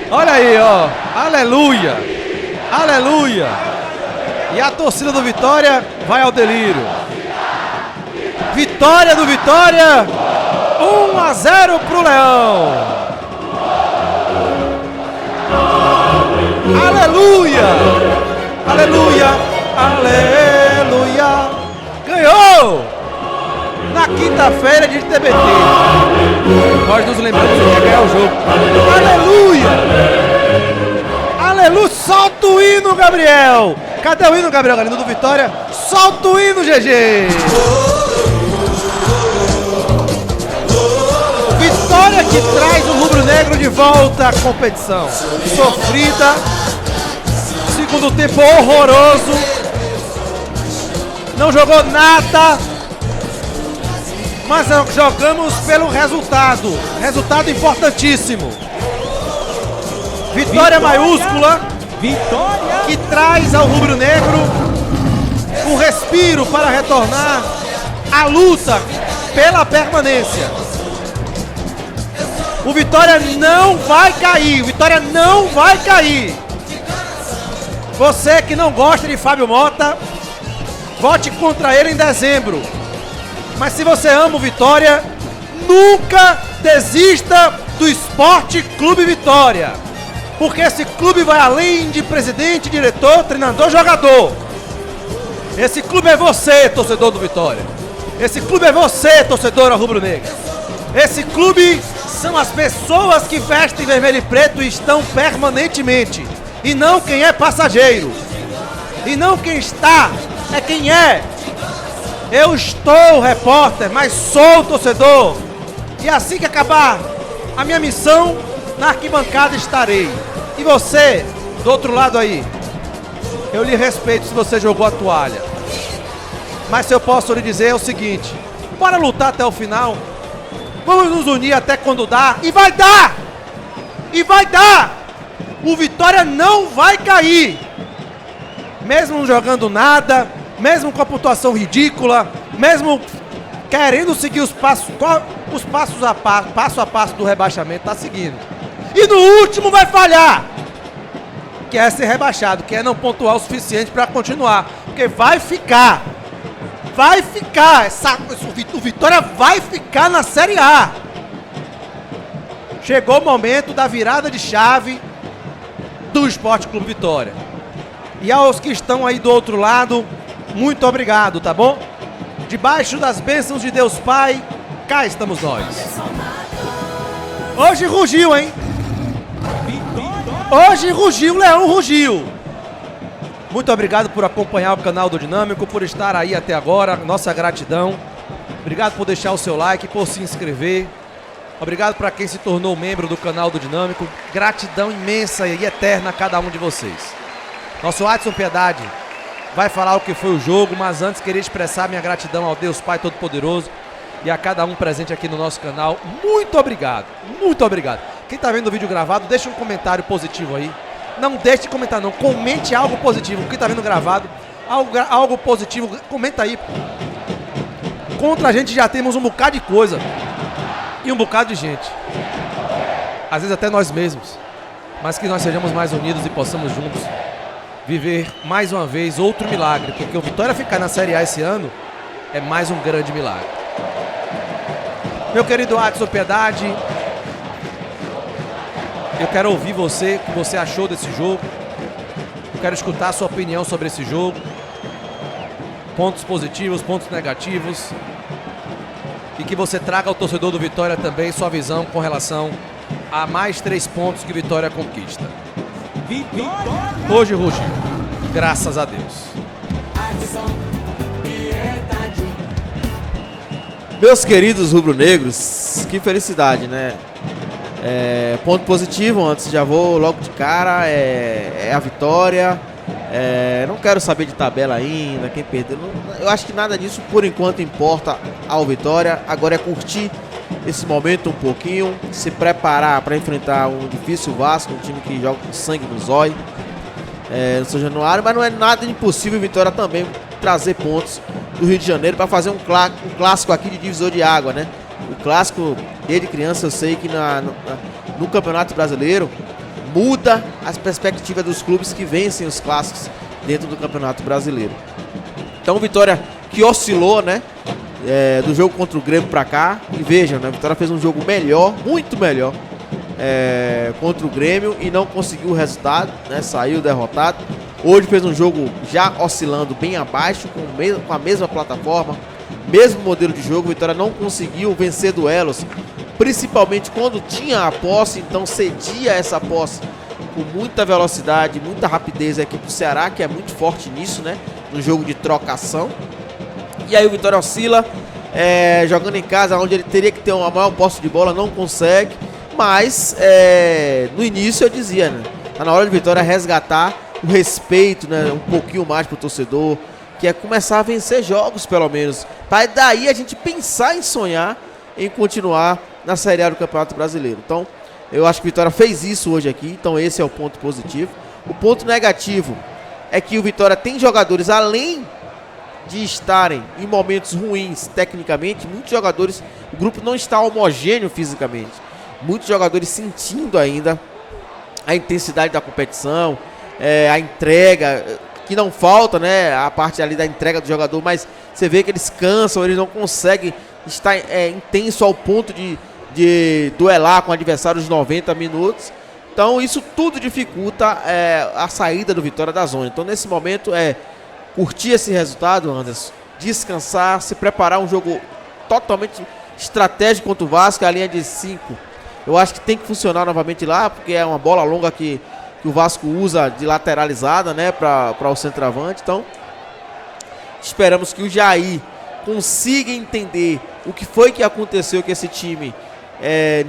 Olha aí, ó. Aleluia. Aleluia. E a torcida do Vitória vai ao delírio. Vitória do Vitória. 1-0 pro Leão. Aleluia. Aleluia. Aleluia. Ganhou. Na quinta-feira de TBT. Nós nos lembramos que ia ganhar o jogo. Aleluia! Aleluia! Solta o hino, Gabriel! Cadê o hino, Gabriel Galindo do Vitória? Solta o hino, GG! Vitória que traz o rubro-negro de volta à competição. Sofrida. Segundo tempo horroroso. Não jogou nada. Mas jogamos pelo resultado. Resultado importantíssimo. Vitória maiúscula. Vitória que traz ao rubro-negro um respiro para retornar à luta pela permanência. O Vitória não vai cair. O Vitória não vai cair. Você que não gosta de Fábio Mota, vote contra ele em dezembro. Mas se você ama o Vitória, nunca desista do Esporte Clube Vitória. Porque esse clube vai além de presidente, diretor, treinador, jogador. Esse clube é você, torcedor do Vitória. Esse clube é você, torcedora rubro-negra. Esse clube são as pessoas que vestem vermelho e preto e estão permanentemente. E não quem é passageiro. E não quem está, é quem é. Eu estou repórter, mas sou torcedor. E assim que acabar a minha missão, na arquibancada estarei. E você, do outro lado aí, eu lhe respeito se você jogou a toalha. Mas se eu posso lhe dizer é o seguinte: bora lutar até o final. Vamos nos unir até quando dá. E vai dar! E vai dar! O Vitória não vai cair. Mesmo não jogando nada, mesmo com a pontuação ridícula, mesmo querendo seguir os passos passo a passo do rebaixamento, tá seguindo. E no último vai falhar, que é ser rebaixado, que é não pontuar o suficiente para continuar, porque vai ficar, o Vitória vai ficar na Série A. Chegou o momento da virada de chave do Esporte Clube Vitória. E aos que estão aí do outro lado, muito obrigado, tá bom? Debaixo das bênçãos de Deus Pai, cá estamos nós. Hoje rugiu, hein? Hoje rugiu, o Leão rugiu. Muito obrigado por acompanhar o canal do Dinâmico, por estar aí até agora, nossa gratidão. Obrigado por deixar o seu like, por se inscrever. Obrigado para quem se tornou membro do canal do Dinâmico. Gratidão imensa e eterna a cada um de vocês. Nosso Adson Piedade vai falar o que foi o jogo, mas antes queria expressar minha gratidão ao Deus Pai Todo-Poderoso e a cada um presente aqui no nosso canal. Muito obrigado, muito obrigado. Quem tá vendo o vídeo gravado, deixa um comentário positivo aí. Não deixe de comentar não, comente algo positivo. Quem tá vendo gravado, algo positivo, comenta aí. Contra a gente já temos um bocado de coisa e um bocado de gente. Às vezes até nós mesmos. Mas que nós sejamos mais unidos e possamos juntos viver mais uma vez outro milagre, porque o Vitória ficar na Série A esse ano é mais um grande milagre. Meu querido Adson Piedade, eu quero ouvir você, o que você achou desse jogo. Eu quero escutar a sua opinião sobre esse jogo. Pontos positivos, pontos negativos. E que você traga ao torcedor do Vitória também sua visão com relação a mais 3 pontos que Vitória conquista. Hoje rugiu, graças a Deus. Meus queridos rubro-negros, que felicidade, né? Ponto positivo, antes já vou logo de cara, é a vitória. Não quero saber de tabela ainda, quem perdeu. Eu acho que nada disso por enquanto importa ao Vitória. Agora é curtir esse momento um pouquinho, se preparar para enfrentar um difícil Vasco, um time que joga com sangue no zóio no São Januário, mas não é nada impossível Vitória também trazer pontos do Rio de Janeiro para fazer um clássico aqui de divisor de água, né? O clássico, desde criança eu sei que no Campeonato Brasileiro muda as perspectivas dos clubes que vencem os clássicos dentro do Campeonato Brasileiro. Então, Vitória que oscilou, né, do jogo contra o Grêmio pra cá. E vejam, né, a Vitória fez um jogo melhor, muito melhor, contra o Grêmio e não conseguiu o resultado, né, saiu derrotado. Hoje fez um jogo já oscilando bem abaixo, com a mesma plataforma, mesmo modelo de jogo. Vitória não conseguiu vencer duelos, principalmente quando tinha a posse, então cedia essa posse com muita velocidade, muita rapidez a equipe do Ceará, que é muito forte nisso, né, no jogo de trocação. E aí o Vitória oscila, jogando em casa, onde ele teria que ter uma maior posse de bola, não consegue. Mas no início eu dizia, né, tá na hora de Vitória resgatar o respeito, né, um pouquinho mais pro torcedor, que é começar a vencer jogos, pelo menos, para daí a gente pensar em sonhar em continuar na Série A do Campeonato Brasileiro. Então, eu acho que o Vitória fez isso hoje aqui, então esse é o ponto positivo. O ponto negativo é que o Vitória tem jogadores, além de estarem em momentos ruins tecnicamente, muitos jogadores, o grupo não está homogêneo fisicamente, muitos jogadores sentindo ainda a intensidade da competição, a entrega, que não falta, né, a parte ali da entrega do jogador, mas você vê que eles cansam, eles não conseguem estar intenso ao ponto de duelar com o adversário os 90 minutos. Então isso tudo dificulta a saída do Vitória da zona. Então nesse momento curtir esse resultado, Anderson, descansar, se preparar um jogo totalmente estratégico contra o Vasco, a linha de 5. Eu acho que tem que funcionar novamente lá, porque é uma bola longa que o Vasco usa de lateralizada, né, para o centroavante. Então, esperamos que o Jair consiga entender o que foi que aconteceu, que esse time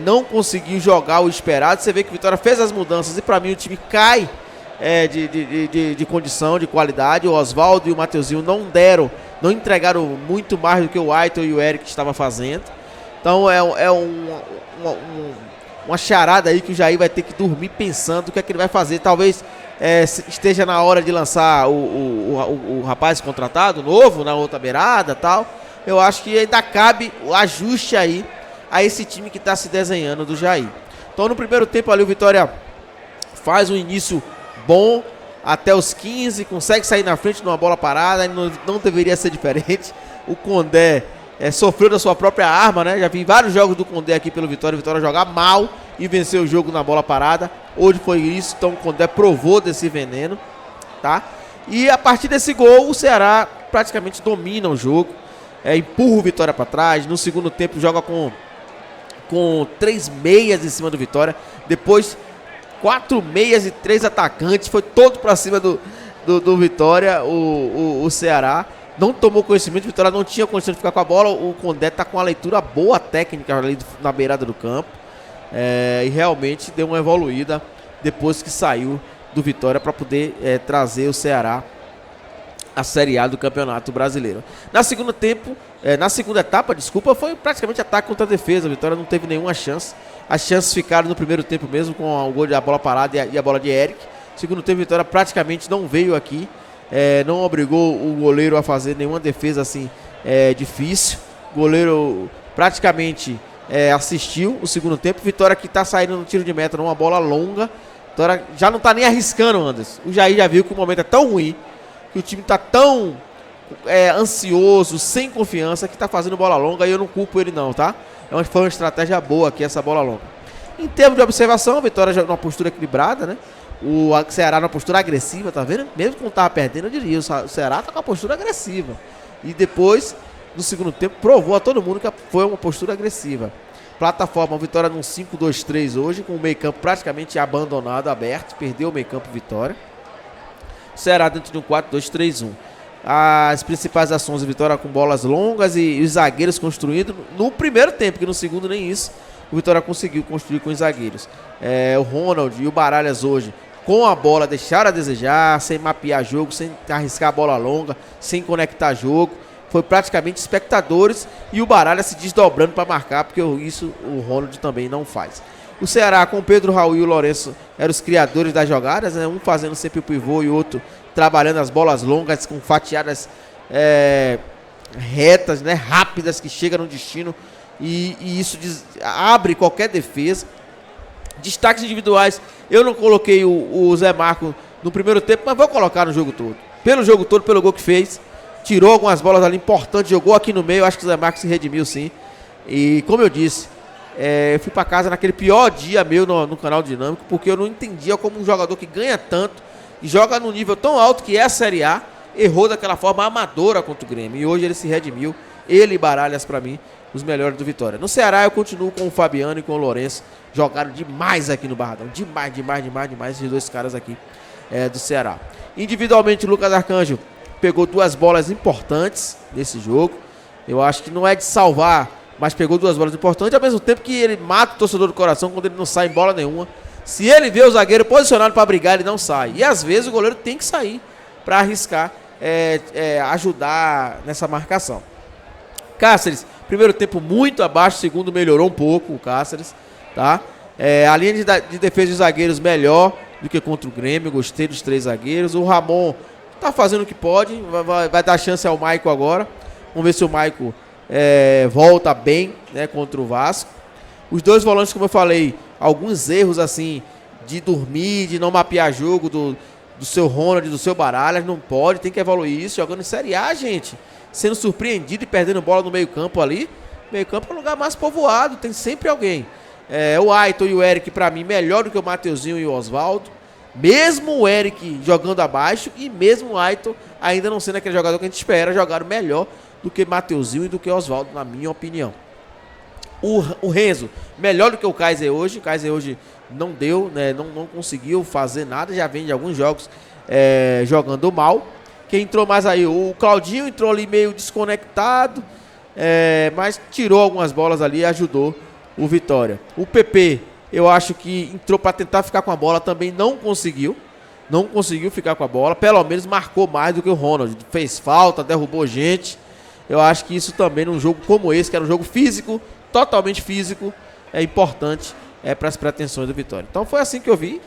não conseguiu jogar o esperado. Você vê que o Vitória fez as mudanças e para mim o time cai de condição, de qualidade. O Oswaldo e o Mateuzinho não entregaram muito mais do que o Aitor e o Eric estavam fazendo. Então uma charada aí que o Jair vai ter que dormir pensando o que é que ele vai fazer. Talvez esteja na hora de lançar o rapaz contratado novo na outra beirada, tal. Eu acho que ainda cabe o ajuste aí a esse time que está se desenhando do Jair. Então no primeiro tempo ali o Vitória faz um início bom até os 15, consegue sair na frente numa bola parada, não deveria ser diferente. O Condé sofreu da sua própria arma, né? Já vi vários jogos do Condé aqui pelo Vitória, o Vitória jogar mal e vencer o jogo na bola parada. Hoje foi isso, então o Condé provou desse veneno, tá? E a partir desse gol, o Ceará praticamente domina o jogo, empurra o Vitória para trás. No segundo tempo joga com 3 meias em cima do Vitória, depois 4 meias e 3 atacantes, foi todo para cima do Vitória, o Ceará. Não tomou conhecimento, o Vitória não tinha condição de ficar com a bola. O Condé tá com uma leitura boa técnica ali na beirada do campo. E realmente deu uma evoluída depois que saiu do Vitória para poder trazer o Ceará à Série A do Campeonato Brasileiro. Na segunda etapa, foi praticamente ataque contra a defesa. A Vitória não teve nenhuma chance. As chances ficaram no primeiro tempo mesmo, com o gol da bola parada e a bola de Eric. Segundo tempo, a Vitória praticamente não veio aqui. Não obrigou o goleiro a fazer nenhuma defesa assim difícil. O goleiro praticamente assistiu o segundo tempo. Vitória que está saindo no tiro de meta numa bola longa. Vitória já não está nem arriscando, Anderson. O Jair já viu que o momento é tão ruim, que o time está tão ansioso, sem confiança, que está fazendo bola longa. E eu não culpo ele não, tá? Foi uma estratégia boa aqui essa bola longa. Em termos de observação, a Vitória já numa postura equilibrada, né? O Ceará na postura agressiva, tá vendo? Mesmo quando tava perdendo, eu diria, o Ceará tá com uma postura agressiva. E depois, no segundo tempo, provou a todo mundo que foi uma postura agressiva. Plataforma, Vitória num 5-2-3 hoje, com o meio campo praticamente abandonado, aberto. Perdeu o meio campo, Vitória. Ceará dentro de um 4-2-3-1. As principais ações, Vitória com bolas longas e os zagueiros construindo no primeiro tempo, que no segundo nem isso o Vitória conseguiu construir com os zagueiros. O Ronald e o Baralhas hoje com a bola deixaram a desejar, sem mapear jogo, sem arriscar a bola longa, sem conectar jogo. Foi praticamente espectadores e o Baralhas se desdobrando para marcar, porque isso o Ronald também não faz. O Ceará com o Pedro Raul e o Lourenço eram os criadores das jogadas, né? Um fazendo sempre o pivô e o outro trabalhando as bolas longas com fatiadas retas, né? Rápidas, que chegam no destino e isso abre qualquer defesa. Destaques individuais, eu não coloquei o Zé Marco no primeiro tempo, mas vou colocar no jogo todo. Pelo jogo todo, pelo gol que fez. Tirou algumas bolas ali importantes, jogou aqui no meio. Acho que o Zé Marco se redimiu sim. E como eu disse, eu fui pra casa naquele pior dia meu no canal Dinâmico, porque eu não entendia como um jogador que ganha tanto e joga num nível tão alto que é a Série A, errou daquela forma amadora contra o Grêmio. E hoje ele se redimiu. Ele e Baralhas, pra mim, os melhores do Vitória. No Ceará eu continuo com o Fabiano e com o Lourenço. Jogaram demais aqui no Barradão. Demais esses dois caras aqui do Ceará. Individualmente, o Lucas Arcanjo pegou 2 bolas importantes nesse jogo. Eu acho que não é de salvar, mas pegou 2 bolas importantes, ao mesmo tempo que ele mata o torcedor do coração quando ele não sai em bola nenhuma. Se ele vê o zagueiro posicionado para brigar, ele não sai. E às vezes o goleiro tem que sair para arriscar, ajudar nessa marcação. Cáceres, primeiro tempo muito abaixo, segundo melhorou um pouco o Cáceres, tá? A linha de defesa de zagueiros melhor do que contra o Grêmio, gostei dos 3 zagueiros. O Ramon tá fazendo o que pode, vai dar chance ao Maico agora. Vamos ver se o Maico volta bem, né, contra o Vasco. Os 2 volantes, como eu falei, alguns erros assim, de dormir, de não mapear jogo do seu Ronald, do seu Baralhas, não pode, tem que evoluir isso, jogando em Série A, gente. Sendo surpreendido e perdendo bola no meio campo ali. Meio campo é um lugar mais povoado, tem sempre alguém. O Aito e o Eric, pra mim, melhor do que o Mateuzinho e o Oswaldo. Mesmo o Eric jogando abaixo e mesmo o Aito ainda não sendo aquele jogador que a gente espera, jogaram melhor do que Mateuzinho e do que Oswaldo, na minha opinião. O Renzo, melhor do que o Kaiser hoje. O Kaiser hoje não deu, né, não conseguiu fazer nada, já vem de alguns jogos jogando mal. Quem entrou mais aí? O Claudinho entrou ali meio desconectado, mas tirou algumas bolas ali e ajudou o Vitória. O PP, eu acho que entrou para tentar ficar com a bola, também não conseguiu. Não conseguiu ficar com a bola, pelo menos marcou mais do que o Ronald. Fez falta, derrubou gente. Eu acho que isso também num jogo como esse, que era um jogo físico, totalmente físico, é importante para as pretensões do Vitória. Então foi assim que eu vi.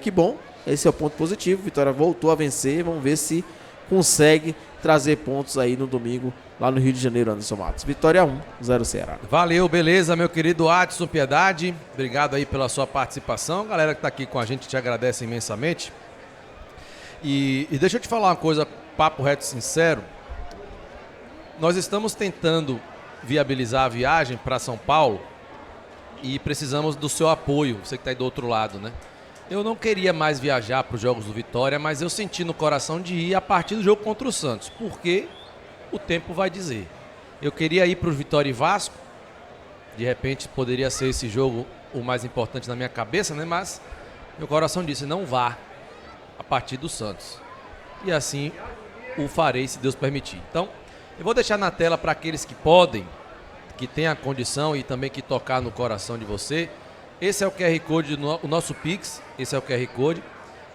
Que bom, esse é o ponto positivo. Vitória voltou a vencer, vamos ver se consegue trazer pontos aí no domingo, lá no Rio de Janeiro, Anderson Matos. Vitória 1, 0 Ceará. Valeu, beleza, meu querido Adson Piedade. Obrigado aí pela sua participação. Galera que está aqui com a gente te agradece imensamente. E deixa eu te falar uma coisa, papo reto e sincero. Nós estamos tentando viabilizar a viagem para São Paulo e precisamos do seu apoio, você que está aí do outro lado, né? Eu não queria mais viajar para os Jogos do Vitória, mas eu senti no coração de ir a partir do jogo contra o Santos, porque o tempo vai dizer. Eu queria ir para o Vitória e Vasco, de repente poderia ser esse jogo o mais importante na minha cabeça, né? Mas meu coração disse, não vá a partir do Santos. E assim o farei, se Deus permitir. Então, eu vou deixar na tela para aqueles que podem, que têm a condição e também que tocar no coração de você. Esse é o QR Code, o nosso Pix, esse é o QR Code.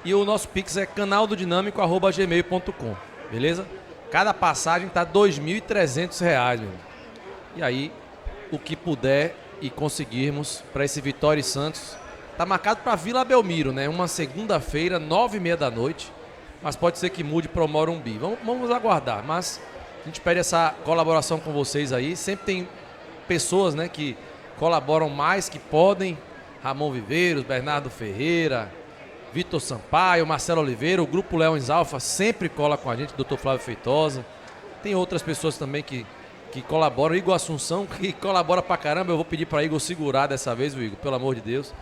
E o nosso Pix é canaldodinâmico@gmail.com, beleza? Cada passagem tá R$ 2.300, meu irmão. E aí, o que puder e conseguirmos para esse Vitória e Santos. Tá marcado para Vila Belmiro, né? Uma segunda-feira, 9h30 da noite. Mas pode ser que mude para o Morumbi. Vamos aguardar, mas a gente pede essa colaboração com vocês aí. Sempre tem pessoas, né, que colaboram mais, que podem. Ramon Viveiros, Bernardo Ferreira, Vitor Sampaio, Marcelo Oliveira, o Grupo Leões Alfa sempre cola com a gente, Dr. Flávio Feitosa. Tem outras pessoas também que colaboram, Igor Assunção, que colabora pra caramba. Eu vou pedir pra Igor segurar dessa vez, Igor, pelo amor de Deus.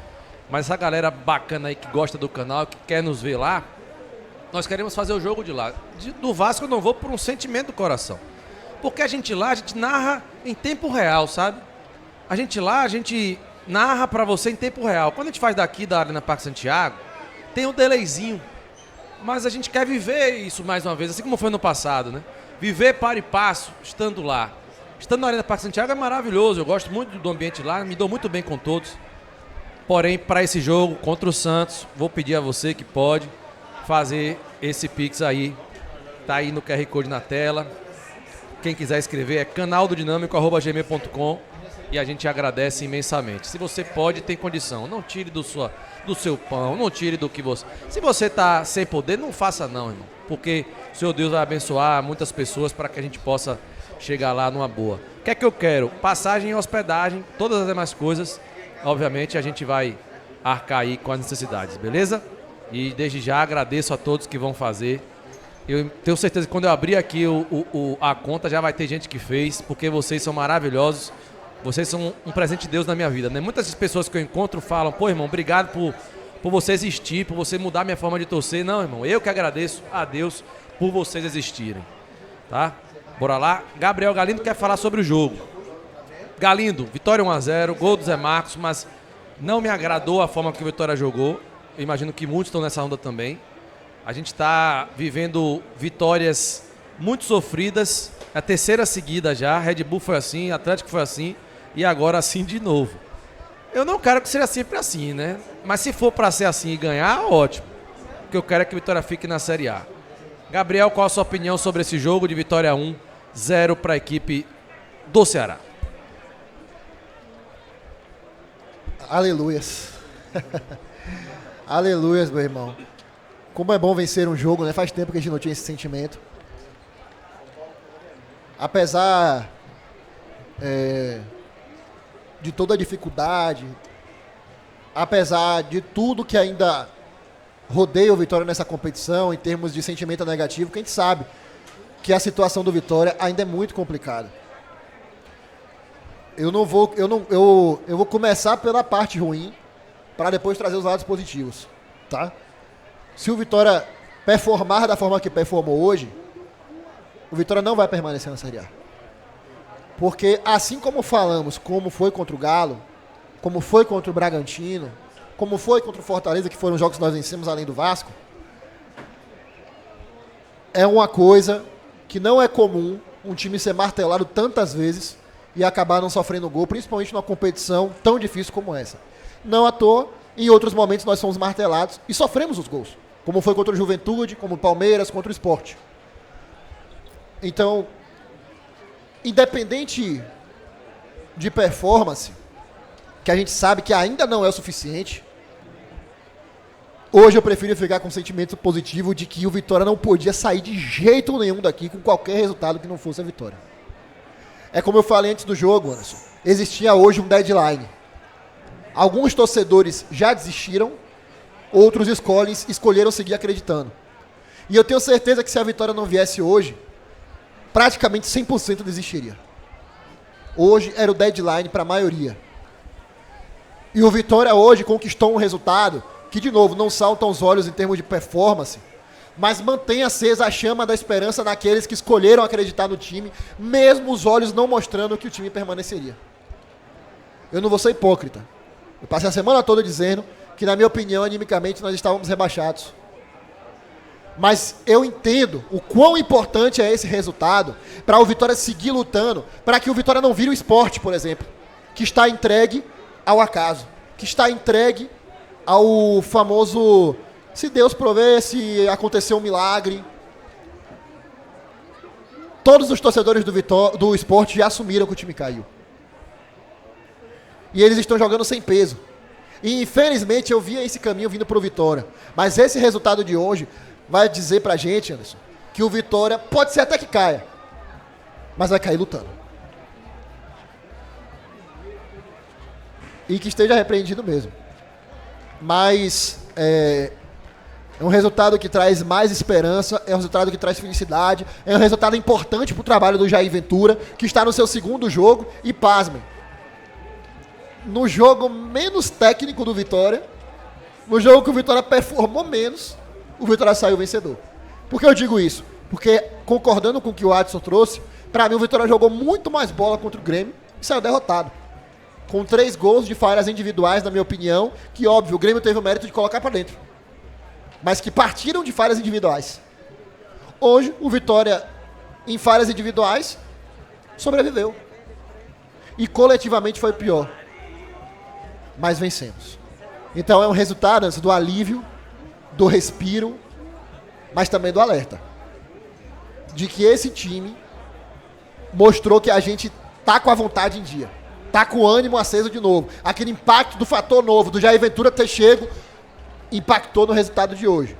Mas essa galera bacana aí que gosta do canal, que quer nos ver lá, nós queremos fazer o jogo de lá. Do Vasco eu não vou por um sentimento do coração. Porque a gente narra em tempo real, sabe? A gente narra pra você em tempo real. Quando a gente faz daqui da Arena Parque Santiago, tem um delayzinho. Mas a gente quer viver isso mais uma vez, assim como foi no passado, né? Viver para e passo, estando lá. Estando na Arena Parque Santiago é maravilhoso. Eu gosto muito do ambiente lá, me dou muito bem com todos. Porém, para esse jogo contra o Santos, vou pedir a você que pode fazer esse Pix aí. Tá aí no QR Code na tela. Quem quiser escrever é canaldodinâmico@gmail.com e a gente agradece imensamente. Se você pode, tem condição. Não tire do seu pão, não tire do que você... Se você tá sem poder, não faça não, irmão. Porque o Senhor Deus vai abençoar muitas pessoas para que a gente possa chegar lá numa boa. O que é que eu quero? Passagem e hospedagem, todas as demais coisas obviamente a gente vai arcar aí com as necessidades, beleza? E desde já agradeço a todos que vão fazer. Eu tenho certeza que quando eu abrir aqui a conta já vai ter gente que fez, porque vocês são maravilhosos. Vocês são um presente de Deus na minha vida, né? Muitas das pessoas que eu encontro falam, pô, irmão, obrigado por você existir, por você mudar minha forma de torcer. Não, irmão, eu que agradeço a Deus por vocês existirem, tá? Bora lá. Gabriel Galindo quer falar sobre o jogo. Galindo, vitória 1-0, gol do Zé Marcos, mas não me agradou a forma que o Vitória jogou. Eu imagino que muitos estão nessa onda também. A gente está vivendo vitórias muito sofridas, a terceira seguida já. Red Bull foi assim, Atlético foi assim e agora assim de novo. Eu não quero que seja sempre assim, né? Mas se for para ser assim e ganhar, ótimo. O que eu quero é que o Vitória fique na Série A. Gabriel, qual a sua opinião sobre esse jogo de vitória 1-0 para a equipe do Ceará? Aleluias. Aleluias, meu irmão. Como é bom vencer um jogo, né? Faz tempo que a gente não tinha esse sentimento. Apesar de toda a dificuldade, apesar de tudo que ainda rodeia o Vitória nessa competição, em termos de sentimento negativo, que a gente sabe que a situação do Vitória ainda é muito complicada. Eu vou começar pela parte ruim, para depois trazer os lados positivos, tá? Se o Vitória performar da forma que performou hoje, o Vitória não vai permanecer na Série A. Porque assim como falamos, como foi contra o Galo, como foi contra o Bragantino, como foi contra o Fortaleza, que foram os jogos que nós vencemos além do Vasco, é uma coisa que não é comum um time ser martelado tantas vezes e acabar não sofrendo gol, principalmente numa competição tão difícil como essa. Não à toa, em outros momentos nós fomos martelados e sofremos os gols, como foi contra o Juventude, como o Palmeiras, contra o Sport. Então, independente de performance, que a gente sabe que ainda não é o suficiente, hoje eu prefiro ficar com um sentimento positivo de que o Vitória não podia sair de jeito nenhum daqui com qualquer resultado que não fosse a vitória. É como eu falei antes do jogo, Anderson, existia hoje um deadline. Alguns torcedores já desistiram, outros escolheram seguir acreditando. E eu tenho certeza que se a vitória não viesse hoje, praticamente 100% desistiria. Hoje era o deadline para a maioria. E o Vitória hoje conquistou um resultado que, de novo, não salta aos olhos em termos de performance, mas mantém acesa a chama da esperança naqueles que escolheram acreditar no time, mesmo os olhos não mostrando que o time permaneceria. Eu não vou ser hipócrita. Eu passei a semana toda dizendo que, na minha opinião, animicamente, nós estávamos rebaixados. Mas eu entendo o quão importante é esse resultado para o Vitória seguir lutando, para que o Vitória não vire o Sport, por exemplo, que está entregue ao acaso, que está entregue ao famoso, se Deus prover, se acontecer um milagre. Todos os torcedores do Sport já assumiram que o time caiu. E eles estão jogando sem peso. E infelizmente eu via esse caminho vindo para o Vitória. Mas esse resultado de hoje vai dizer pra gente, Anderson, que o Vitória pode ser até que caia, mas vai cair lutando. E que esteja repreendido mesmo. Mas é um resultado que traz mais esperança, é um resultado que traz felicidade, é um resultado importante para o trabalho do Jair Ventura, que está no seu segundo jogo, e pasmem, no jogo menos técnico do Vitória, no jogo que o Vitória performou menos, o Vitória saiu vencedor. Por que eu digo isso? Porque, concordando com o que o Adson trouxe, para mim o Vitória jogou muito mais bola contra o Grêmio e saiu derrotado. Com 3 gols de falhas individuais, na minha opinião, que, óbvio, o Grêmio teve o mérito de colocar para dentro, mas que partiram de falhas individuais. Hoje, o Vitória, em falhas individuais, sobreviveu. E coletivamente foi pior. Mas vencemos. Então é um resultado do alívio, do respiro, mas também do alerta. De que esse time mostrou que a gente tá com a vontade em dia. Tá com o ânimo aceso de novo. Aquele impacto do fator novo, do Jair Ventura ter chego, impactou no resultado de hoje.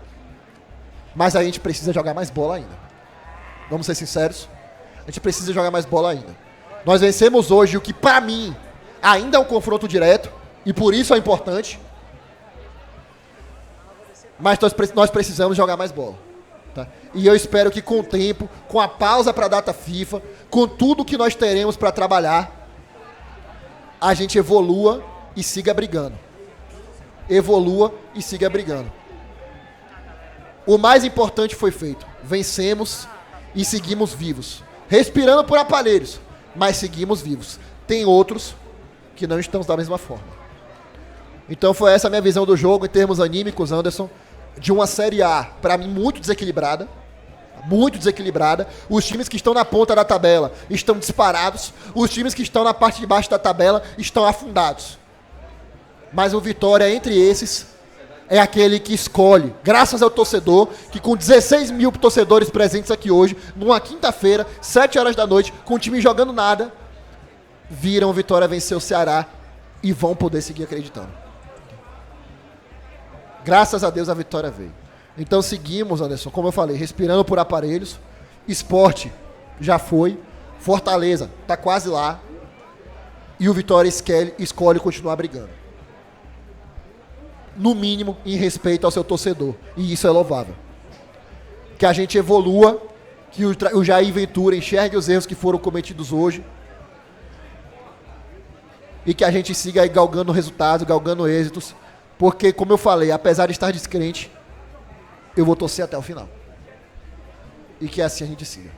Mas a gente precisa jogar mais bola ainda. Vamos ser sinceros. A gente precisa jogar mais bola ainda. Nós vencemos hoje o que, pra mim, ainda é um confronto direto. E por isso é importante. Mas nós precisamos jogar mais bola. Tá? E eu espero que com o tempo, com a pausa para a data FIFA, com tudo que nós teremos para trabalhar, a gente evolua e siga brigando. Evolua e siga brigando. O mais importante foi feito. Vencemos e seguimos vivos. Respirando por aparelhos, mas seguimos vivos. Tem outros que não estão da mesma forma. Então foi essa a minha visão do jogo em termos anímicos, Anderson, de uma Série A, para mim, muito desequilibrada. Muito desequilibrada. Os times que estão na ponta da tabela estão disparados. Os times que estão na parte de baixo da tabela estão afundados. Mas o Vitória, entre esses, é aquele que escolhe, graças ao torcedor, que com 16 mil torcedores presentes aqui hoje, numa quinta-feira, 7 horas da noite, com o time jogando nada, viram o Vitória vencer o Ceará e vão poder seguir acreditando. Graças a Deus a vitória veio. Então seguimos, Anderson, como eu falei, respirando por aparelhos. Sport já foi. Fortaleza está quase lá. E o Vitória escolhe continuar brigando. No mínimo, em respeito ao seu torcedor. E isso é louvável. Que a gente evolua, que o Jair Ventura enxergue os erros que foram cometidos hoje. E que a gente siga aí galgando resultados, galgando êxitos. Porque, como eu falei, apesar de estar descrente, eu vou torcer até o final. E que assim a gente siga.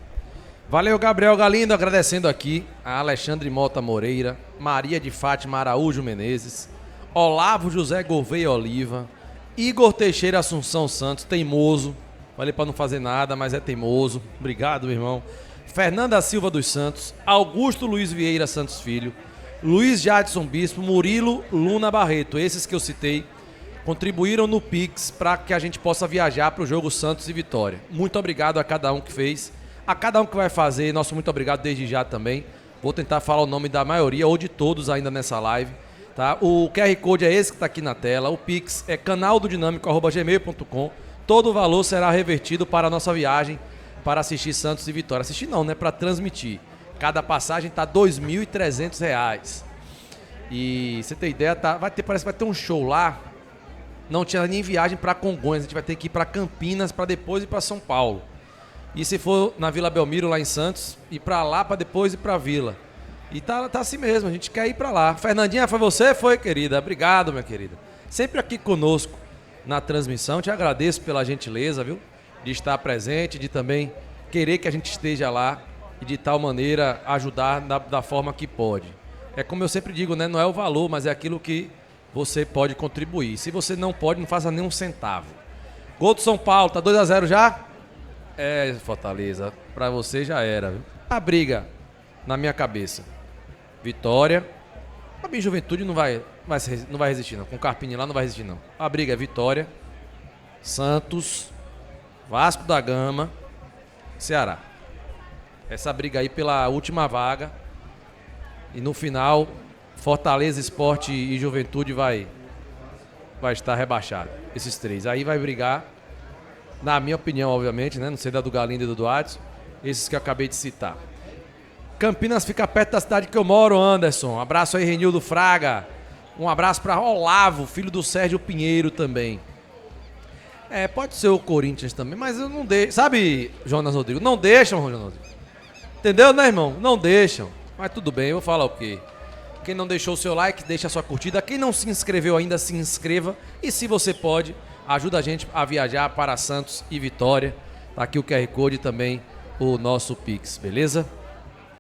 Valeu, Gabriel Galindo, agradecendo aqui a Alexandre Mota Moreira, Maria de Fátima Araújo Menezes, Olavo José Gouveia Oliva, Igor Teixeira Assunção Santos, teimoso, falei para não fazer nada, mas é teimoso, obrigado, meu irmão. Fernanda Silva dos Santos, Augusto Luiz Vieira Santos Filho, Luiz Jadson Bispo, Murilo Luna Barreto, esses que eu citei, contribuíram no Pix para que a gente possa viajar para o jogo Santos e Vitória. Muito obrigado a cada um que fez, a cada um que vai fazer, nosso muito obrigado desde já também. Vou tentar falar o nome da maioria ou de todos ainda nessa live. Tá? O QR Code é esse que está aqui na tela, o Pix é canaldodinâmico@gmail.com. Todo o valor será revertido para a nossa viagem para assistir Santos e Vitória. Assistir não, né? Para transmitir. Cada passagem tá R$ 2.300. E você tem ideia, parece que vai ter um show lá. Não tinha nem viagem para Congonhas, a gente vai ter que ir para Campinas para depois ir para São Paulo. E se for na Vila Belmiro lá em Santos, ir para lá para depois ir para Vila. E tá assim mesmo, a gente quer ir para lá. Fernandinha, foi você? Foi, querida. Obrigado, minha querida. Sempre aqui conosco na transmissão. Te agradeço pela gentileza, viu? De estar presente, de também querer que a gente esteja lá e de tal maneira ajudar da forma que pode. É como eu sempre digo, né? Não é o valor, mas é aquilo que você pode contribuir. Se você não pode, não faça nem um centavo. Gol do São Paulo, tá 2-0 já? É, Fortaleza, pra você já era, viu? A briga na minha cabeça. Vitória. A minha Juventude não vai resistir, não. Com o Carpini lá não vai resistir, não. A briga é Vitória, Santos, Vasco da Gama, Ceará. Essa briga aí pela última vaga. E no final, Fortaleza, Sport e Juventude vai estar rebaixado. Esses três. Aí vai brigar, na minha opinião, obviamente, né? Não sei da do Galindo e do Duarte, esses que eu acabei de citar. Campinas fica perto da cidade que eu moro, Anderson. Um abraço aí, Renildo Fraga. Um abraço para Olavo, filho do Sérgio Pinheiro também. É, pode ser o Corinthians também, mas eu não deixo. Sabe, Jonas Rodrigo? Não deixam, Jonas Rodrigo. Entendeu, né, irmão? Não deixam. Mas tudo bem, eu vou falar o quê? Quem não deixou o seu like, deixa a sua curtida. Quem não se inscreveu ainda, se inscreva. E se você pode, ajuda a gente a viajar para Santos e Vitória. Tá aqui o QR Code e também o nosso Pix, beleza?